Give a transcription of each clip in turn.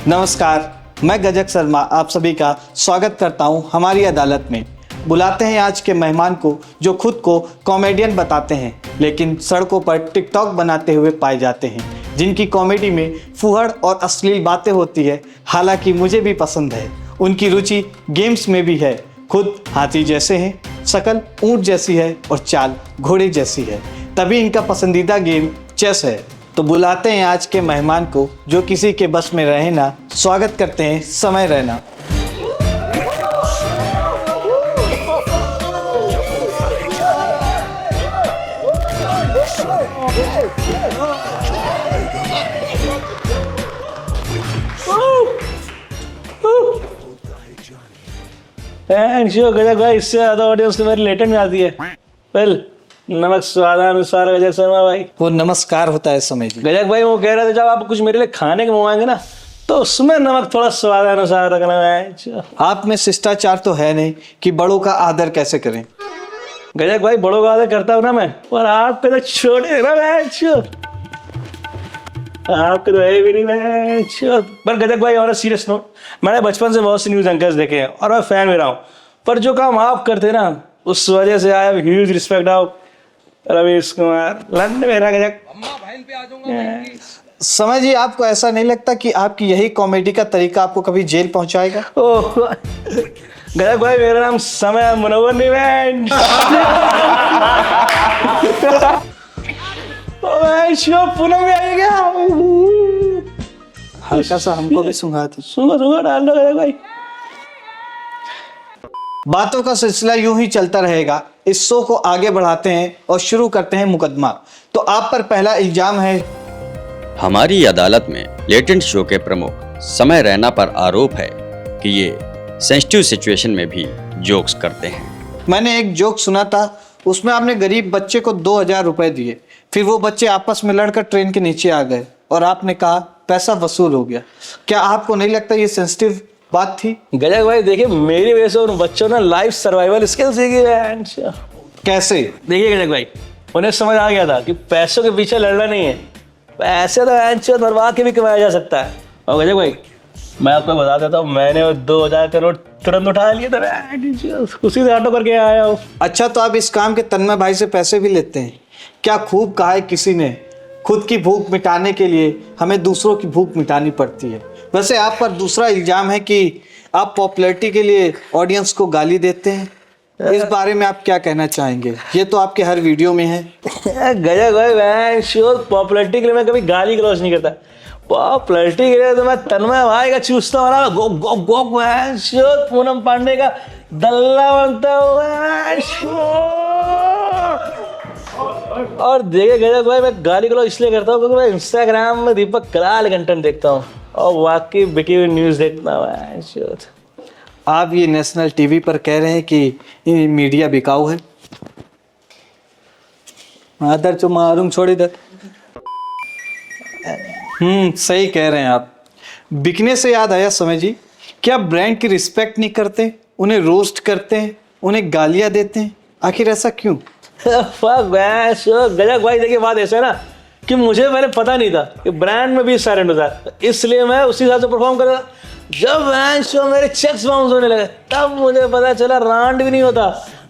नमस्कार, मैं गजक शर्मा आप सभी का स्वागत करता हूं हमारी अदालत में। बुलाते हैं आज के मेहमान को जो खुद को कॉमेडियन बताते हैं लेकिन सड़कों पर टिकटॉक बनाते हुए पाए जाते हैं, जिनकी कॉमेडी में फुहड़ और अश्लील बातें होती है। हालांकि मुझे भी पसंद है। उनकी रुचि गेम्स में भी है। खुद हाथी जैसे हैं, शक्ल ऊंट जैसी है और चाल घोड़े जैसी है, तभी इनका पसंदीदा गेम चेस है। तो बुलाते हैं आज के मेहमान को जो किसी के बस में रहे ना। स्वागत करते हैं समय रैना। गजक भाई, इससे ज्यादा ऑडियंस तो मेरी लेटेंट में आती है। वेल, नमक स्वादानुसार गजक शर्मा भाई। वो नमस्कार होता है समय जी। गजक भाई वो कह रहे थे जब आप कुछ मेरे लिए खाने के मंगवाएंगे ना तो उसमें नमक थोड़ा स्वादानुसार रखना है। आप में शिष्टाचार तो है नहीं कि बड़ों का आदर कैसे करें। गजक भाई बड़ों का आदर करता हूँ ना मैं, और आपके तो छोटे ना आपके तो है भी नहीं। पर गजक भाई और सीरियस नोट, मैंने बचपन से बहुत से न्यूज एंकर्स देखे हैं और मैं फैन भी रहा हूँ, पर जो काम आप करते ना उस वजह से I have huge respect of Ravish Kumar लंड मेरा गजक। समय जी, आपको ऐसा नहीं लगता कि आपकी यही कॉमेडी का तरीका आपको कभी जेल पहुंचाएगा? ओह गजक भाई, मेरा नाम समय मुनव्वर नहीं है। पूनम भी आई क्या? हल्का सा हमको भी सुंघा दो। सुंगा डाल दो गजक भाई। बातों का सिलसिला यूं ही चलता रहेगा। इस शो को आगे बढ़ाते हैं और शुरू करते हैं मुकदमा। तो आप पर पहला इल्जाम है। हमारी अदालत में लेटेंट शो के प्रमुख समय रैना पर आरोप है कि ये सेंसिटिव सिचुएशन में भी जोक्स करते हैं। मैंने एक जोक सुना था, उसमें आपने गरीब बच्चे को 2000 रुपए दिए, फिर वो बच्चे आपस में लड़कर ट्रेन के नीचे आ गए और आपने कहा पैसा वसूल हो गया। क्या आपको नहीं लगता ये सेंसिटिव बात थी? गजक भाई देखिए, मेरी वजह से उन बच्चों ने लाइफ सर्वाइवल स्किल्स सीखी है। कैसे? देखिए गजक भाई, उन्हें समझ आ गया था कि पैसों के पीछे लड़ना नहीं है, पैसे तो मरवा के भी कमाया जा सकता है। और गजक भाई मैं आपको बता देता हूँ, मैंने वो 2000 का नोट तुरंत उठा लिया था, उसी से ऑटो करके आया हूँ। अच्छा, तो आप इस काम के तन्मय भाई से पैसे भी लेते हैं? क्या खूब कहा है किसी ने, खुद की भूख मिटाने के लिए हमें दूसरों की भूख मिटानी पड़ती है। वैसे आप पर दूसरा इल्जाम है कि आप पॉपुलैरिटी के लिए ऑडियंस को गाली देते हैं। इस बारे में आप क्या कहना चाहेंगे? ये तो आपके हर वीडियो में है। गजक भाई मैं श्योर पॉपुलैरिटी के लिए मैं कभी गाली गलौज नहीं करता। पॉपुलैरिटी के लिए तो मैं तन्मय भाई का चूसता हूँ ना, गो गो गो मैं श्योर पूनम पांडे का दल्ला बनता हूँ। और देखिए गजक भाई, मैं गाली गलौज इसलिए करता हूँ क्योंकि मैं इंस्टाग्राम में दीपक कलाल कंटेंट देखता हूँ और वाकई बिकी हुई न्यूज़ देखता हूँ। आप ये नेशनल टीवी पर कह रहे हैं कि मीडिया बिकाऊ है। आदर जो मारूंग छोड़ इधर। सही कह रहे हैं आप। बिकने से याद आया समय जी, क्या ब्रांड की रिस्पेक्ट नहीं करते, उन्हें रोस्ट करते हैं, उन्हें गालियां देते हैं? आखिर ऐसा क्यों? गजक भाई देखिए, बात ऐसा है ना कि मुझे पहले पता नहीं था कि ब्रांड में भी साइलेंट होता है, इसलिए मैं उसी हिसाब से परफॉर्म कर रहा। जब शो मेरे चेक्स बाउंस होने लगे तब मुझे पता चला रांड भी नहीं होता,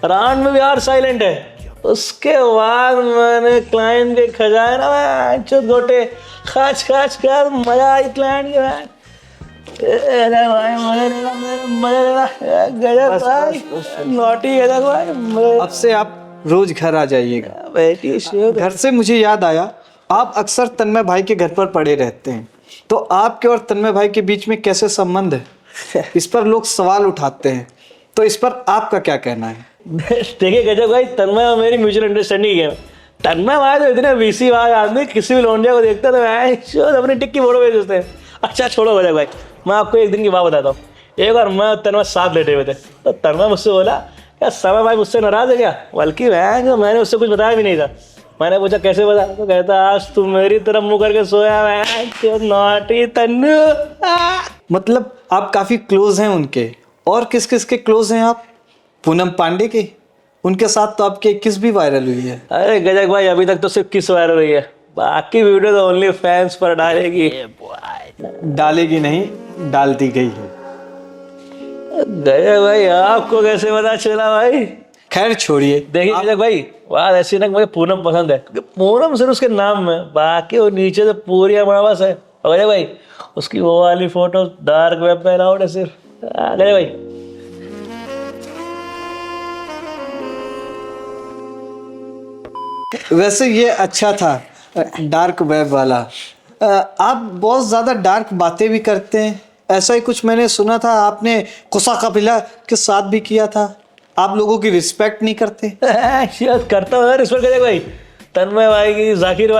रांड में भी यार साइलेंट है। उसके बाद मैंने क्लाइंट के खजाना गोटे खाच खाच कर मजा आई क्लाइंट के। नोटी गजक भाई, अब से आप रोज घर आ जाइएगा। घर से मुझे याद आया, आप अक्सर तन्मय भाई के घर पर पड़े रहते हैं, तो आपके और तन्मय भाई के बीच में कैसे संबंध है? इस पर लोग सवाल उठाते हैं, तो इस पर आपका क्या कहना है? देखिए गजक भाई, तन्मय और मेरी म्यूचुअल अंडरस्टैंडिंग है। तन्मय भाई तो इतने वीसी भाई आदमी, किसी भी लौंडिया को देखते तो अपनी टिक्की फोटो भेज देते हैं। अच्छा छोड़ो गजक भाई, मैं आपको एक दिन की बात बताता हूँ। एक बार मैं तन्मय साथ लेटे हुए थे, तो तन्मय मुझसे बोला क्या समय भाई मुझसे नाराज है क्या? बल्कि मैंने उससे कुछ बताया भी नहीं था। मैंने पूछा कैसे बता, तो कहता आज तू मेरी तरफ मुंह करके सोया है। नॉटी तन्नू। मतलब आप काफी क्लोज हैं उनके। और किस किस के क्लोज हैं आप? पूनम पांडे के, उनके साथ तो आपकी किस भी वायरल हुई है। अरे गजक भाई अभी तक तो सिर्फ किस वायरल हुई है, बाकी वीडियो तो ओनली फैंस पर डालेगी। डालेगी नहीं, डाल दी गई है। गजब भाई, आपको कैसे पता चला भाई? खैर छोड़िए। देखिए गजब भाई, बात ऐसी ना कि मुझे पूनम पसंद है, क्योंकि पूनम सिर्फ उसके नाम में, बाकी वो नीचे से पूरी अमावस है। और गजब भाई, उसकी वो वाली फोटो डार्क वेब पे अलाउड है सिर्फ। गजब भाई। वैसे ये अच्छा था डार्क वेब वाला। आप बहुत ज़्यादा डार्क बातें भी करते हैं, ऐसा ही कुछ मैंने सुना था आपने कुसा कपिला के साथ भी किया था। आप लोगों की रिस्पेक्ट नहीं करते? शायद करता हूँ रिस्पेक्ट। गजब भाई, तन्मय भाई की, जाकिर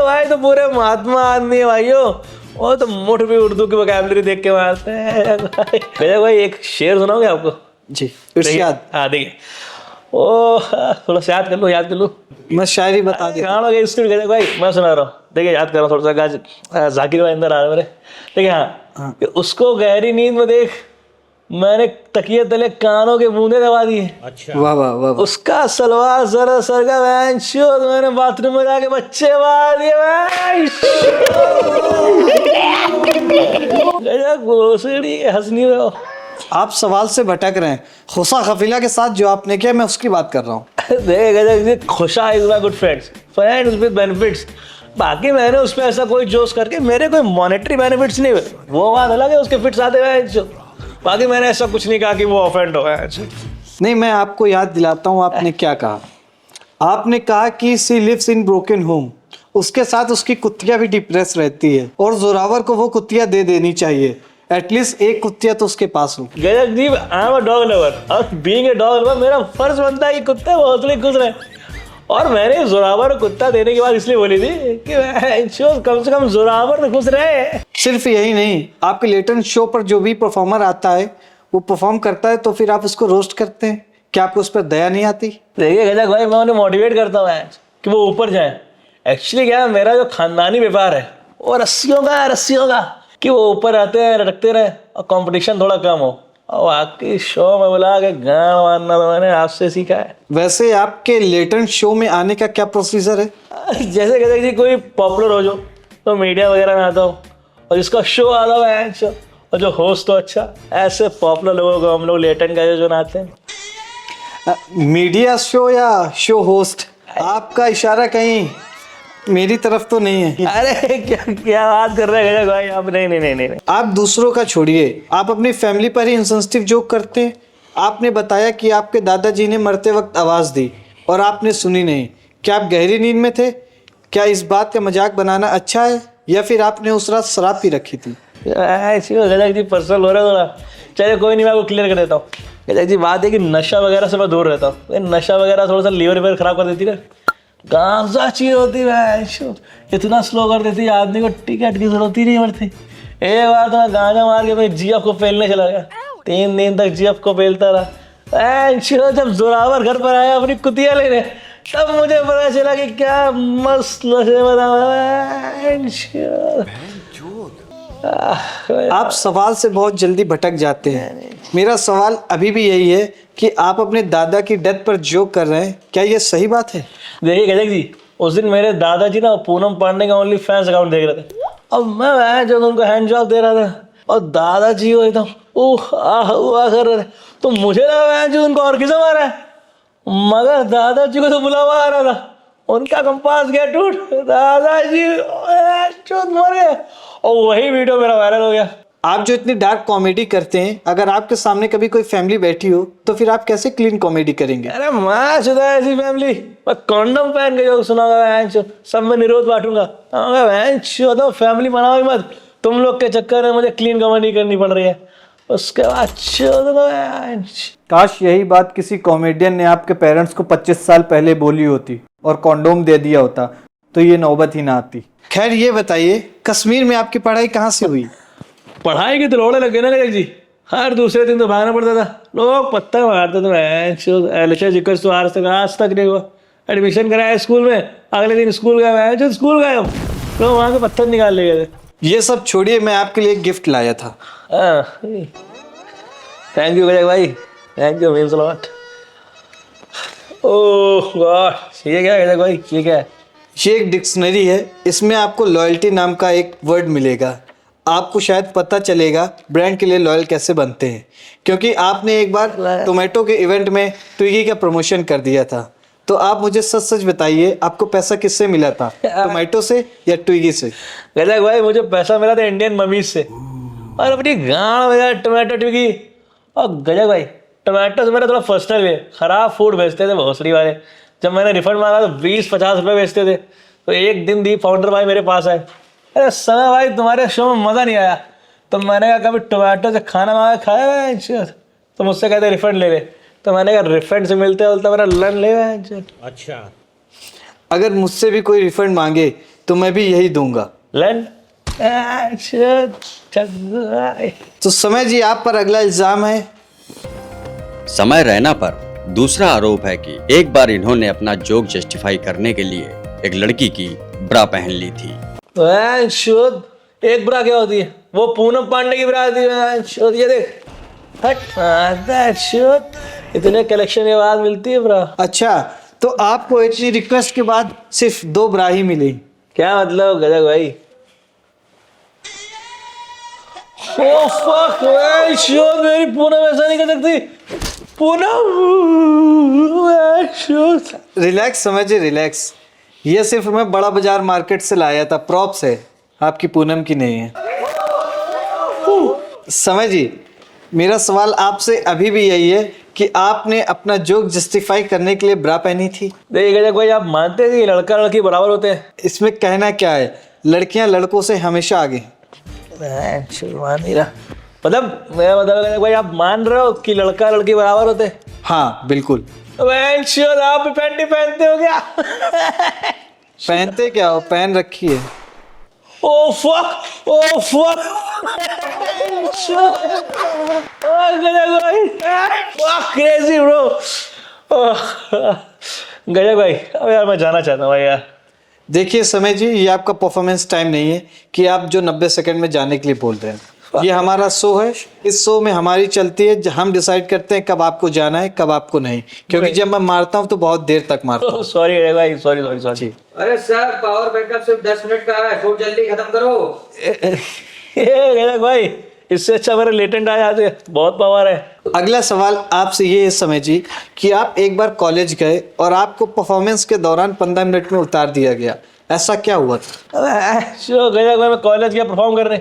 भाई तो पूरे महात्मा आदमी है भाइयों। वो तो मुठ भी उर्दू की वोकैबुलरी देख के मारते हैं। गजब भाई, एक शेर सुनाओगे आपको? जी इरशाद। हाँ देखिए, ओ थोड़ा सा याद कर लो। मैं शायरी बता दी। गाना गया स्टूड। गजब भाई, मैं सुना रहा हूँ, देखिए याद कर रहा हूँ थोड़ा सा। गाज जाकिर भाई अंदर आ रहे मेरे। देखिए हाँ, कि उसको गहरी नींद में देख, मैंने तकिए तले कानों के बूंदे दबा दिए। अच्छा। वाह वाह वाह। उसका सलवार जरा सरगा वैन शो, मैंने बाथरूम में जाके बच्चे मार दिए वैन गजब घोसड़ी हंसनी रहो। आप सवाल से भटक रहे हैं। खुसा कफिला के साथ जो आपने किया, मैं उसकी बात कर रहा हूँ। देख गजब, Khusha is my good friends with benefits. बाकी मैंने उसमें ऐसा कोई जोश करके मेरे कोई मॉनेटरी बेनिफिट्स नहीं हुए, वो बात अलग है, उसके फिट्स आते हुए। बाकी मैंने ऐसा कुछ नहीं कहा कि वो ऑफेंड हो। नहीं, मैं आपको याद दिलाता हूँ आपने क्या कहा। आपने कहा कि she lives in broken home, उसके साथ उसकी कुत्तियाँ भी डिप्रेस रहती है और जोरावर को वो कुत्तियाँ दे देनी चाहिए। एटलीस्ट एक कुत्तिया तो उसके पास हो। गजब जी, I am a dog lover और बीइंग अ डॉग लवर मेरा फर्ज बनता है कि कुत्ते भौंसले खुश रहे। और मैंने जोरावर को कुत्ता देने के बाद इसलिए बोली थी कि कम से कम जोरावर तो खुश रहे। सिर्फ यही नहीं, आपके लेटेंट शो पर जो भी परफॉर्मर आता है वो परफॉर्म करता है तो फिर आप उसको रोस्ट करते हैं। क्या आपको उस पर दया नहीं आती? देखिए गजब भाई, मैं उन्हें मोटिवेट करता हूँ कि वो ऊपर जाए। एक्चुअली क्या है, मेरा जो खानदानी व्यापार है वो रस्सियों का कि वो ऊपर आते हैं, रटकते रहे और कंपटीशन थोड़ा कम हो। और आपकी शो में बुला के गाना मारना तो मैंने आपसे सीखा है। वैसे आपके लेटेंट शो में आने का क्या प्रोसीजर है? जैसे कहते जी, कोई पॉपुलर हो जो तो मीडिया वगैरह में आता हो, और जिसका शो आता हो शो, और जो होस्ट हो अच्छा, ऐसे पॉपुलर लोगों को हम लोग लेटेंट का जो नाते हैं। मीडिया शो या शो होस्ट? आपका इशारा कहीं मेरी तरफ तो नहीं है। अरे क्या बात कर रहे हैं भाई आप? नहीं। आप दूसरों का छोड़िए, आप अपनी फैमिली पर ही इनसेंसिटिव जोक करते हैं। आपने बताया कि आपके दादाजी ने मरते वक्त आवाज़ दी और आपने सुनी नहीं। क्या आप गहरी नींद में थे? क्या इस बात का मजाक बनाना अच्छा है, या फिर आपने उस रात शराब पी रखी थी? गजक जी पर्सनल हो रहा है थोड़ा। चलिए कोई नहीं, मैं आपको क्लियर कर देता हूँ। गजक जी, बात है कि नशा वगैरह से मैं दूर रहता हूँ। नशा वगैरह थोड़ा सा लीवर खराब कर देती है। गांजा चीज होती है, इतना स्लो कर देती है आदमी को, टिकट की जरूरत ही नहीं पड़ती। एक बार तो मैं गांजा मार के अपने जीएफ को पेलने चला गया, 3 दिन तक जीएफ को पेलता रहा। जब जोरावर घर पर आया अपनी कुतिया लेने, तब मुझे पता चला कि क्या मस्त नशे आप सवाल से बहुत जल्दी भटक जाते हैं। मेरा सवाल अभी भी यही है कि आप अपने दादा की डेथ पर जोक कर रहे हैं, क्या ये सही बात है? देखिए गजक जी, उस दिन मेरे दादाजी ना पूनम पांडे का ओनली फैंस अकाउंट देख रहे थे, और मैं जो उनको हैंड जॉब दे रहा था, और दादाजी को एकदम आह कर रहे थे, तो मुझे लगा जो उनको और किस्म आ रहा है, मगर दादाजी को तो बुलावा आ रहा था। उनका कंपास गया टूट, दादाजी मर गए, और वही वीडियो मेरा वायरल हो गया। आप जो इतनी डार्क कॉमेडी करते हैं, अगर आपके सामने कभी कोई फैमिली बैठी हो तो फिर आप कैसे क्लीन कॉमेडी करेंगे? अरे मैं शुदा ऐसी फैमिली, मैं कॉन्डम पहन के जो सुनाऊंगा, सब में निरोध बांटूंगा। फैमिली बनाओ ही मत, तुम लोग के चक्कर में मुझे क्लीन कॉमेडी करनी पड़ रही है। उसके बाद काश यही बात किसी कॉमेडियन ने आपके पेरेंट्स को 25 साल पहले बोली होती और कॉन्डोम दे दिया होता तो ये नौबत ही ना आती। खैर ये बताइए, कश्मीर में आपकी पढ़ाई कहाँ से हुई? पढ़ाई के तो लोड़े लगे ना गजक जी, हर दूसरे दिन तो भागना पड़ता था, लोग पत्थर मारते थे। तो आज तक नहीं हुआ। एडमिशन कराया स्कूल में, अगले दिन स्कूल गया, स्कूल गए लोग वहाँ के पत्थर निकाल ले गए थे। ये सब छोड़िए, मैं आपके लिए एक गिफ्ट लाया था। थैंक यू गजक भाई, thank you, means a lot. Oh God, ये क्या है गजक भाई, ये क्या है? ये एक डिक्शनरी है, इसमें आपको लॉयल्टी नाम का एक वर्ड मिलेगा। आपको शायद पता चलेगा ब्रांड के लिए लॉयल कैसे बनते हैं, क्योंकि आपने एक बार टोमेटो के इवेंट में ट्विगी का प्रमोशन कर दिया था। तो आप मुझे सच सच बताइए, आपको पैसा किससे मिला था, टोमेटो से या ट्विगी से? गजक भाई, मुझे पैसा मिला था इंडियन मम्मी से, और अपनी गाँव में टोमेटो ट्विगी। और गजक भाई, टोमेटो से मेरा थोड़ा पर्सनल है, ख़राब फूड बेचते थे भोसड़ी वाले। जब मैंने रिफंड मांगा तो 20-50 रुपये बेचते थे। तो एक दिन दी फाउंडर भाई मेरे पास आए, अरे समय भाई तुम्हारे शो में मज़ा नहीं आया। तो मैंने कहा कभी टोमेटो से खाना मांगा खाया है? तो मुझसे कहते रिफंड ले ले। तो मैंने कहा रिफंड से मिलते बोलता मेरा लन ले। अच्छा, अगर मुझसे भी कोई रिफंड मांगे तो मैं भी यही दूंगा, लन। तो समय जी, आप पर अगला इल्जाम है। समय रैना पर दूसरा आरोप है कि एक बार इन्होंने अपना जोक जस्टिफाई करने के लिए एक लड़की की ब्रा पहन ली थी। शोध एक ब्रा क्या होती है? वो पूनम पांडे की ब्रा होती है। शोध ये देख, हट शोध, इतने कलेक्शन के बाद मिलती है ब्रा। अच्छा, तो आपको इतनी रिक्वेस्ट के बाद सिर्फ 2 ब्रा ही मिली? क्या मतलब गजक भाई? Oh fuck man, शोध मेरी पूनम ऐसा नहीं कर सकती। पूनम शोध, रिलैक्स समझिए, रिलैक्स। ये सिर्फ मैं बड़ा बाजार मार्केट से लाया था, प्रॉप्स है, आपकी पूनम की नहीं है। समझ जी, मेरा सवाल आपसे अभी भी यही है कि आपने अपना जोक जस्टिफाई करने के लिए ब्रा पहनी थी? देखिए गजक भाई, आप मानते हैं कि लड़का लड़की बराबर होते हैं? इसमें कहना क्या है, लड़कियां लड़कों से हमेशा आगे। मान नहीं रहा, मतलब मेरा मतलब गजक भाई, आप मान रहे हो कि लड़का लड़की बराबर होते हैं? हाँ बिल्कुल। आप भी पैंट ही पहनते हो क्या? पहनते क्या हो, पहन रखी है। Oh fuck! Oh fuck! Fuck crazy bro! गजक भाई, अब यार मैं जाना चाहता हूँ भाई यार। देखिए समय जी, ये आपका परफॉर्मेंस टाइम नहीं है कि आप जो 90 सेकंड में जाने के लिए बोल रहे हैं। ये हमारा शो है, इस शो में हमारी चलती है, हम डिसाइड करते हैं कब आपको जाना है कब आपको नहीं, क्योंकि जब मैं मारता हूँ तो बहुत देर तक मारता हूँ। सॉरी गजक भाई, सॉरी सॉरी सॉरी। अरे सर, पावर बैकअप सिर्फ 10 मिनट का है, खूब जल्दी खत्म करो। गजक भाई, इससे अच्छा मेरे लेटेंट आ जाते, बहुत पावर है। अगला सवाल आपसे ये है समय जी कि आप एक बार कॉलेज गए और आपको परफॉर्मेंस के दौरान 15 मिनट में उतार दिया गया, ऐसा क्या हुआ था? गजक भाई, मैं कॉलेज गया परफॉर्म करने,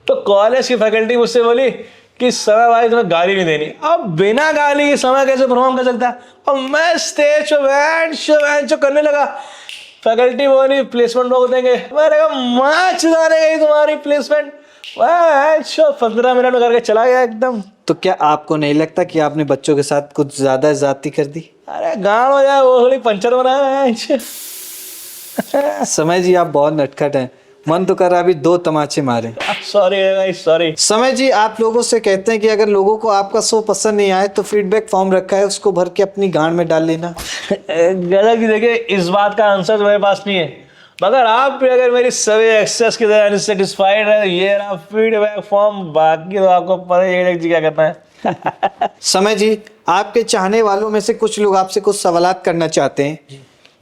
तो कॉलेज की फैकल्टी मुझसे बोली कि समय भाई तुम्हें गाली नहीं देनी। अब बिना गाली के समय कैसे परफॉर्म कर सकता है? और मैं स्टेज पे करने लगा। फैकल्टी बोली प्लेसमेंट रोक देंगे। मैंने कहा माँ चुदाने गई तुम्हारी प्लेसमेंट। 15 मिनट में करके चला गया एकदम। तो क्या आपको नहीं लगता कि आपने बच्चों के साथ कुछ ज्यादा ज्यादती कर दी? अरे गाँव हो जाए, वो थोड़ी पंचर बनाया। समय जी, आप बहुत नटखट हैं, मन तो कर रहा अभी 2 तमाचे मारे। सॉरी भाई, सॉरी। समय जी, आप लोगों से कहते हैं कि अगर लोगों को आपका शो पसंद नहीं आए तो फीडबैक फॉर्म रखा है, उसको भर के अपनी गांड में डाल लेना। गजक जी, देखिए इस बात का आंसर मेरे पास नहीं है, मगर आप भी अगर मेरी सभी एक्सेस की तरह अनसेटिस्फाइड है, ये रहा फीडबैक फॉर्म, बाकी तो आपको पता ही है जी क्या करना है। समय जी, आपके चाहने वालों में से कुछ लोग आपसे कुछ सवालात करना चाहते हैं,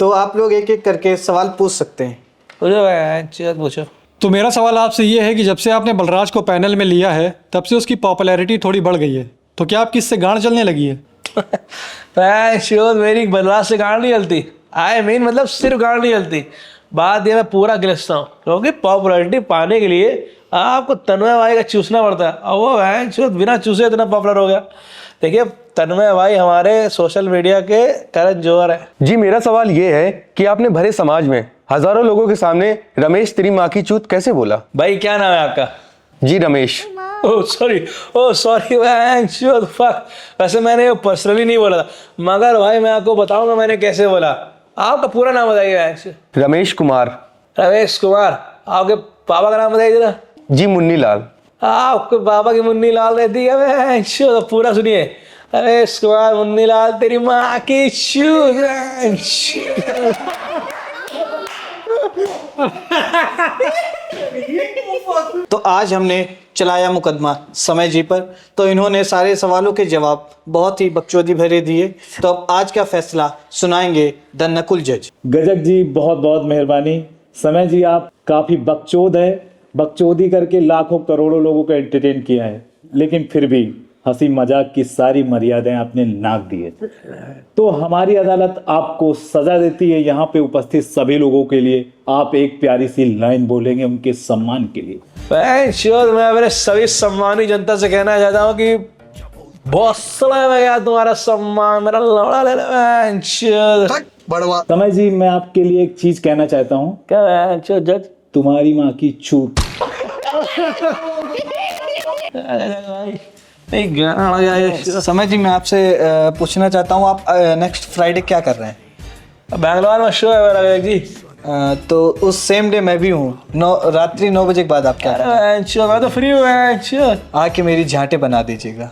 तो आप लोग एक एक करके सवाल पूछ सकते हैं। पूछो। तो मेरा सवाल आपसे ये है कि जब से आपने बलराज को पैनल में लिया है तब से उसकी पॉपुलैरिटी थोड़ी बढ़ गई है, तो क्या आपकी इससे गांड चलने लगी है? श्योर, मेरी बलराज से गांड नहीं चलती। मतलब सिर्फ गांड नहीं चलती, बात ये मैं पूरा गिरफ्ता हूँ, क्योंकि पॉपुलैरिटी पाने के लिए आपको तन्मय भाई का चूसना पड़ता है, और वो बिना चूसे इतना पॉपुलर हो गया। देखिए तन्मय भाई हमारे सोशल मीडिया के करण जौहर है। जी, मेरा सवाल ये है कि आपने भरे समाज में हजारों लोगों के सामने रमेश तेरी माँ की चूत कैसे बोला? भाई क्या नाम है आपका? जी रमेश। ओह सॉरी फक, वैसे मैंने पर्सनली नहीं बोला था, मगर भाई मैं आपको बताऊंगा मैंने कैसे बोला। आपका पूरा नाम बताइए। रमेश कुमार। रमेश कुमार। आपके पापा का नाम बताइए जरा। जी मुन्नी लाल। आपके पापा की मुन्नी लाल रहती है? तो पूरा सुनिए। रमेश कुमार मुन्नी लाल तेरी माँ की तो आज हमने चलाया मुकदमा समय जी पर, तो इन्होंने सारे सवालों के जवाब बहुत ही बकचोदी भरे दिए। तो अब आज का फैसला सुनाएंगे द नकुल जज। गजक जी, बहुत बहुत मेहरबानी। समय जी, आप काफी बकचोद है, बकचोदी करके लाखों करोड़ों लोगों को एंटरटेन किया है, लेकिन फिर भी हंसी मजाक की सारी मर्यादाएं आपने नाक दी है। तो हमारी अदालत आपको सजा देती है। यहाँ पे उपस्थित सभी लोगों के लिए आप एक प्यारी सी लाइन बोलेंगे उनके सम्मान के लिए। मैं मेरे सभी सम्मानी जनता से कहना चाहता हूँ कि बहुत समय में गया तुम्हारा सम्मान, मेरा लौड़ा ले लो। समय जी, मैं आपके लिए एक चीज कहना चाहता हूँ। क्या जज? तुम्हारी माँ की चूत। समय जी, मैं आपसे पूछना चाहता हूँ, आप नेक्स्ट फ्राइडे क्या कर रहे हैं? बैंगलोर में शो है मेरा जी। तो उस सेम डे मैं भी हूँ। रात्रि 9 बजे के बाद आप क्या कर रहे हैं? मैं तो फ्री हूँ। आके मेरी झाटे बना दीजिएगा।